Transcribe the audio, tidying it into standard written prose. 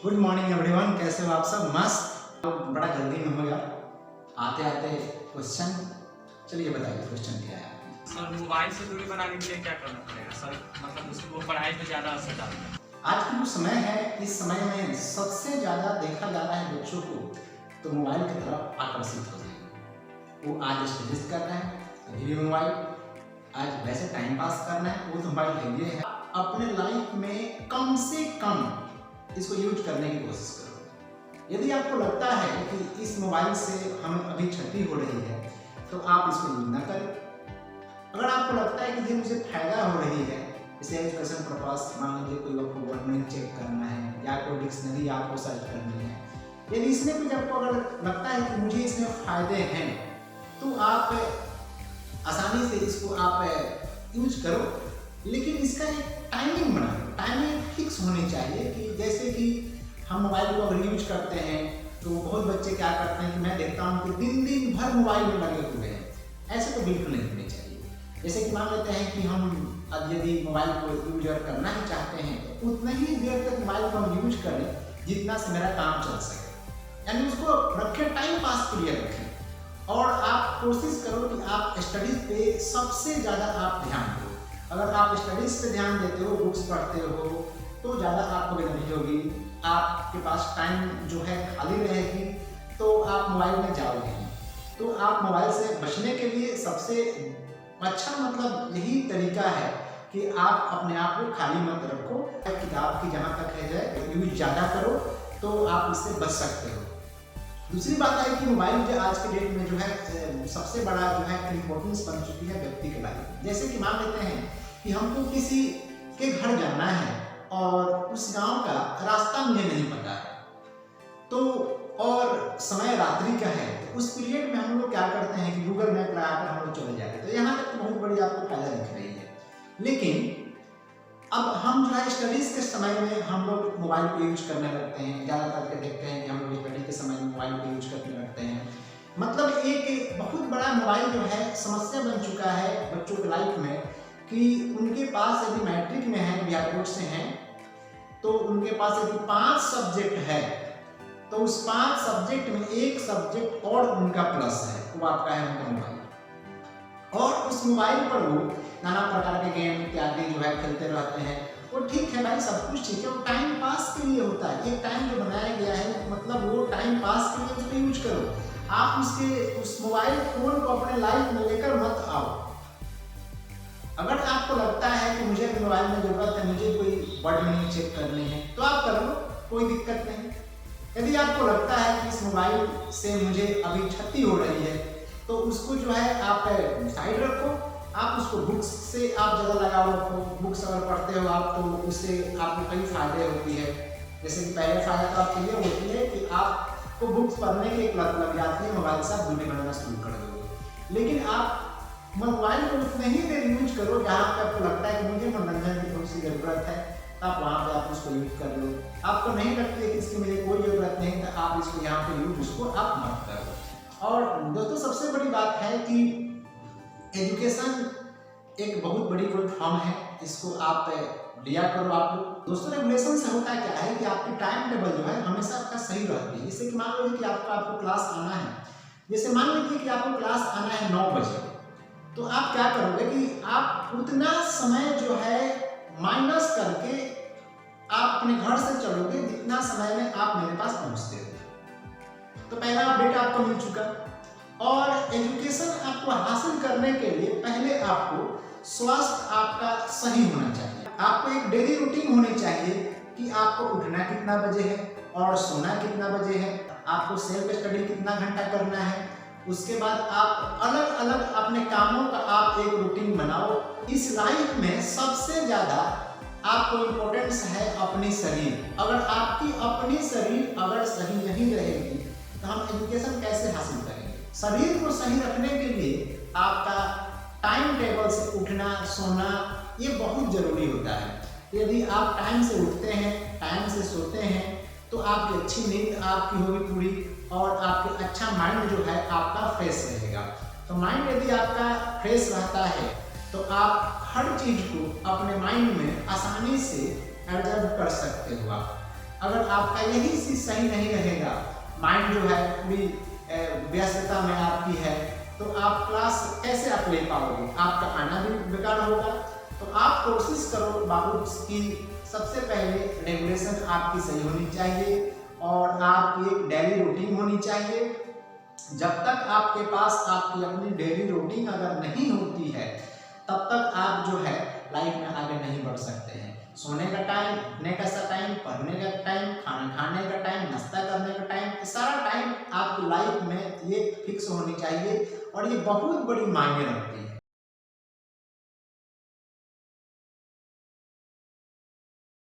Good morning everyone, कैसे हो आप सब? मस्त। तो बड़ा जल्दी में हो यार, आते आते क्वेश्चन। चलिए बताइए क्वेश्चन क्या है? सर मोबाइल से दूरी बनाने के लिए क्या करना पड़ेगा सर? मतलब उसको पढ़ाई पे ज़्यादा असर डालता है। आज का जो समय है, इस समय में सबसे ज़्यादा देखा जा रहा है बच्चों को तो मोबाइल की तरफ आकर्षित हो जाएंगे। वो आज स्टडीज कर रहे हैं तभी भी मोबाइल, आज वैसे टाइम पास करना है वो तो मोबाइल के लिए है। अपने लाइफ में कम से कम इसको यूज करने की कोशिश करो। यदि आपको लगता है कि इस मोबाइल से हमें अभी क्षति हो रही है तो आप इसको यूज ना करें। अगर आपको लगता है कि ये मुझे फायदा हो रही है, जैसे एजुकेशन पर्पस, मान लीजिए कोई आपको वर्ड चेक करना है या कोई डिक्शनरी आपको सर्च करनी है, यदि इसमें कुछ आपको अगर लगता है कि मुझे इसमें फायदे हैं तो आप आसानी से इसको आप यूज करो। लेकिन इसका एक टाइमिंग बनाओ, टाइमिंग फिक्स होनी चाहिए। कि जैसे कि हम मोबाइल को अगर यूज करते हैं तो बहुत बच्चे क्या करते हैं कि मैं देखता हूँ कि दिन दिन भर मोबाइल में लगे हुए हैं। ऐसे तो बिल्कुल नहीं होनी चाहिए। जैसे कि मान लेते हैं कि हम अब यदि मोबाइल को यूज करना ही चाहते हैं तो उतना ही देर तक मोबाइल को हम यूज करें जितना से मेरा काम चल सके, यानी उसको रखें, टाइम पास के लिए रखें। और आप कोशिश करो कि आप स्टडीज पे सबसे ज़्यादा आप ध्यान दो। अगर आप स्टडीज पे ध्यान देते हो, बुक्स पढ़ते हो, तो ज़्यादा आपको बेनिफिट होगी। आपके पास टाइम जो है खाली रहेगी तो आप मोबाइल में जाओगे नहीं। तो आप मोबाइल से बचने के लिए सबसे अच्छा मतलब यही तरीका है कि आप अपने आप को खाली मत रखो। किताब की जहाँ तक है जाए यूज ज़्यादा करो तो आप इससे बच सकते हो। दूसरी बात है कि मोबाइल जो आज के डेट में जो है सबसे बड़ा जो है इम्पोर्टेंस बन चुकी है व्यक्ति के लाइफ। जैसे कि मान लेते हैं कि हमको किसी के घर जाना है और उस गांव का रास्ता मुझे नहीं पता है, तो और समय रात्रि का है, तो उस पीरियड में हम लोग क्या करते हैं कि गूगल मैप लगाकर हम लोग चले जाते हैं। तो यहाँ तक बहुत बड़ी आपको फायदा दिख रही है। लेकिन अब हम जो है स्टडीज के समय में हम लोग मोबाइल को यूज करने लगते हैं। ज़्यादा करके देखते हैं कि हम लोग स्टडी के समय में मोबाइल को यूज करने लगते हैं। मतलब एक बहुत बड़ा मोबाइल जो है समस्या बन चुका है बच्चों के लाइफ में कि उनके पास यदि मैट्रिक में है या बोर्ड से हैं तो उनके पास यदि 5 सब्जेक्ट है तो उस 5 सब्जेक्ट में एक सब्जेक्ट और उनका प्लस है, वो आपका है उनका मोबाइल। और उस मोबाइल पर वो नाना प्रकार के गेम इत्यादि जो है खेलते रहते हैं। वो ठीक है भाई, सब कुछ ठीक है, वो टाइम पास के लिए होता है। एक टाइम जो बनाया गया है मतलब वो टाइम पास के लिए उसको यूज करो। आप उस मोबाइल फोन को अपने लाइफ में लेकर मत आओ। अगर आपको लगता है कि मुझे मोबाइल में जरूरत है, मुझे कोई वर्ड मीनिंग चेक करनी है तो आप कर लो, कोई दिक्कत नहीं। यदि आपको लगता है कि इस मोबाइल से मुझे अभी क्षति हो रही है तो उसको जो है आप साइड रखो। आप उसको बुक्स से आप ज़्यादा लगाव रखो। बुक्स अगर पढ़ते हो आप तो उससे आपको कई फायदे होती है। जैसे कि पहले फायदा तो आपके लिए होती है कि आपको बुक्स पढ़ने की एक लत लग जाती है, मोबाइल से आप दूरी बनाना शुरू कर दोगे। लेकिन आप मोबाइल को उतने ही देर यूज करो जहाँ पे आपको लगता है कि मुझे मनोरंजन की थोड़ी सी ज़रूरत है, आप वहाँ पे आप उसको यूज कर लो। आपको नहीं लगती है कि इसकी मुझे कोई ज़रूरत नहीं तो आप इसको यहाँ पे यूज उसको आप मत करो। और दोस्तों सबसे बड़ी बात है कि एजुकेशन एक बहुत बड़ी प्लेटफॉर्म है, इसको आप लिया करो आप लोग। दोस्तों रेगुलेशन से होता क्या है कि आपकी टाइम टेबल जो है हमेशा आपका सही रहती है। जैसे कि मान लीजिए कि आपको क्लास आना है, जैसे मान लीजिए कि आपको क्लास आना है 9 बजे, तो आप क्या करोगे कि आप उतना समय जो है माइनस करके आप अपने घर से चलोगे जितना समय में आप मेरे पास पहुंचते हो। तो पहला अपडेट आपको मिल चुका। और एजुकेशन आपको हासिल करने के लिए पहले आपको स्वास्थ्य आपका सही होना चाहिए। आपको एक डेली रूटीन होनी चाहिए कि आपको उठना कितना बजे है और सोना कितना बजे है। आपको सेल्फ स्टडी कितना घंटा करना है। उसके बाद आप अलग अलग अपने कामों का आप एक रूटीन बनाओ। इस लाइफ में सबसे ज़्यादा आपको इम्पोर्टेंस है अपनी शरीर। अगर आपकी अपनी शरीर अगर सही नहीं रहेगी तो हम एजुकेशन कैसे हासिल करेंगे? शरीर को सही रखने के लिए आपका टाइम टेबल से उठना सोना ये बहुत ज़रूरी होता है। यदि आप टाइम से उठते हैं, टाइम से सोते हैं तो आपकी अच्छी नींद आपकी होगी पूरी और आपके अच्छा माइंड जो है आपका फ्रेश रहेगा। तो माइंड यदि आपका फ्रेश रहता है तो आप हर चीज़ को अपने माइंड में आसानी से एब्जॉर्ब कर सकते हो। आप अगर आपका यही चीज सही नहीं रहेगा, माइंड जो है पूरी व्यस्तता में आपकी है, तो आप क्लास कैसे आप ले पाओगे, आपका आना भी बेकार होगा। तो आप कोशिश करो बाबू की सबसे पहले रेगुलेशन आपकी सही होनी चाहिए और आपकी एक डेली रूटीन होनी चाहिए। जब तक आपके पास आपकी अपनी डेली रूटीन अगर नहीं होती है, तब तक आप जो है लाइफ में आगे नहीं बढ़ सकते हैं। सोने का टाइम, उठने का टाइम, पढ़ने का टाइम, खाना खाने का टाइम, नाश्ता करने का टाइम, सारा टाइम आपकी लाइफ में ये फिक्स होनी चाहिए और ये बहुत बड़ी मायने रखती है।